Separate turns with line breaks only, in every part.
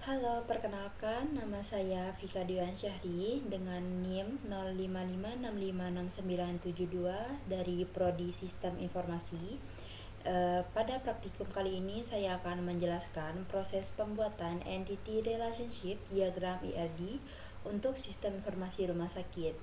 Halo, perkenalkan nama saya Vika Dewan Syahri dengan NIM 0556566972 dari Prodi Sistem Informasi. Pada praktikum kali ini saya akan menjelaskan proses pembuatan Entity Relationship Diagram IRD untuk sistem informasi rumah sakit.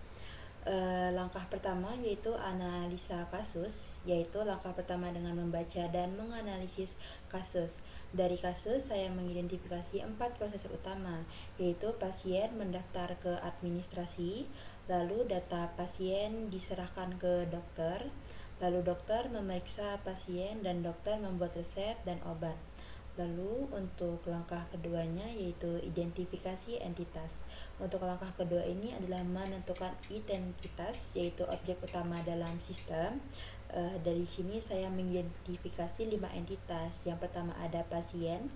Langkah pertama yaitu analisa kasus, yaitu langkah pertama dengan membaca dan menganalisis kasus. Dari kasus saya mengidentifikasi 4 proses utama, yaitu pasien mendaftar ke administrasi, lalu data pasien diserahkan ke dokter, lalu dokter memeriksa pasien dan dokter membuat resep dan obat. Lalu untuk langkah keduanya yaitu identifikasi entitas. Untuk langkah kedua ini adalah menentukan identitas yaitu objek utama dalam sistem. Dari sini saya mengidentifikasi 5 entitas. Yang pertama ada pasien,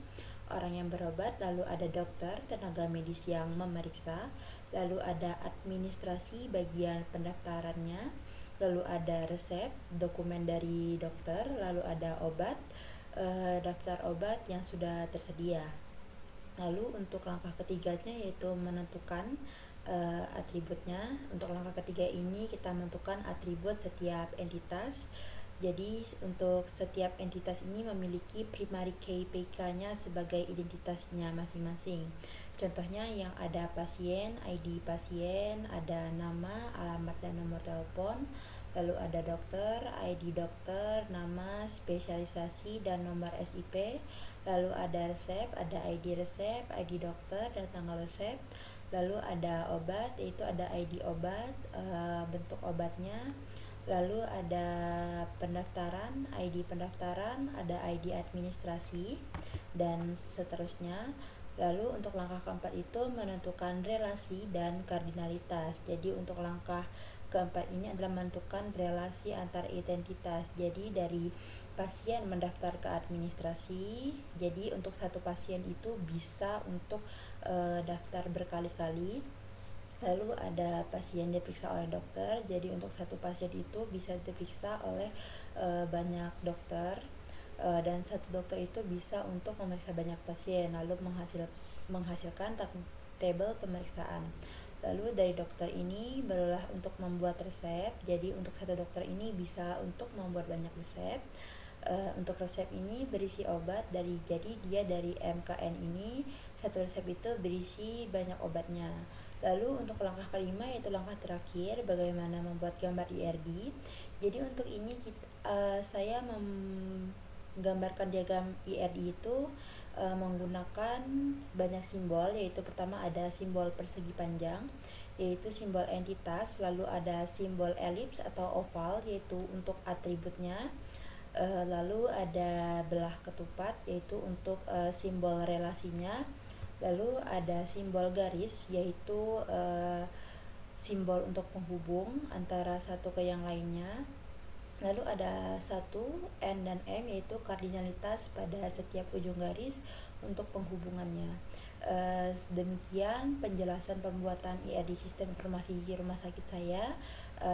orang yang berobat, lalu ada dokter, tenaga medis yang memeriksa, lalu ada administrasi bagian pendaftarannya, lalu ada resep, dokumen dari dokter, lalu ada obat, daftar obat yang sudah tersedia. Lalu untuk langkah ketiganya yaitu menentukan atributnya. Untuk langkah ketiga ini kita menentukan atribut setiap entitas. Jadi untuk setiap entitas ini memiliki primary key PK-nya sebagai identitasnya masing-masing. Contohnya yang ada pasien, ID pasien, ada nama, alamat dan nomor telepon, lalu ada dokter, ID dokter, nama, spesialisasi dan nomor SIP, lalu ada resep, ada ID resep, ID dokter dan tanggal resep, lalu ada obat, yaitu ada ID obat, bentuk obatnya, lalu ada pendaftaran, ID pendaftaran, ada ID administrasi, dan seterusnya. Lalu untuk langkah keempat itu menentukan relasi dan kardinalitas. Jadi untuk langkah keempat ini adalah menentukan relasi antar identitas. Jadi dari pasien mendaftar ke administrasi, jadi untuk satu pasien itu bisa untuk daftar berkali-kali. Lalu ada pasien diperiksa oleh dokter, jadi untuk satu pasien itu bisa diperiksa oleh banyak dokter, dan satu dokter itu bisa untuk memeriksa banyak pasien lalu menghasilkan tabel pemeriksaan. Lalu dari dokter ini barulah untuk membuat resep, jadi untuk satu dokter ini bisa untuk membuat banyak resep. Untuk resep ini berisi obat, jadi dia dari MKN ini satu resep itu berisi banyak obatnya. Lalu untuk langkah kelima yaitu langkah terakhir bagaimana membuat gambar IRD. Jadi untuk ini saya menggambarkan diagram IRD itu menggunakan banyak simbol, yaitu pertama ada simbol persegi panjang yaitu simbol entitas, lalu ada simbol elips atau oval yaitu untuk atributnya, lalu ada belah ketupat yaitu untuk simbol relasinya, lalu ada simbol garis yaitu simbol untuk penghubung antara satu ke yang lainnya, lalu ada satu N dan M yaitu kardinalitas pada setiap ujung garis untuk penghubungannya. Demikian penjelasan pembuatan IRD sistem informasi di rumah sakit saya.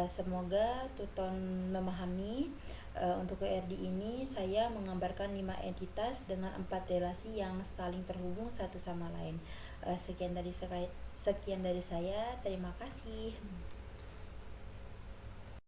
Semoga tuton memahami. Untuk IRD ini saya menggambarkan 5 entitas dengan 4 relasi yang saling terhubung satu sama lain. Sekian dari saya, terima kasih.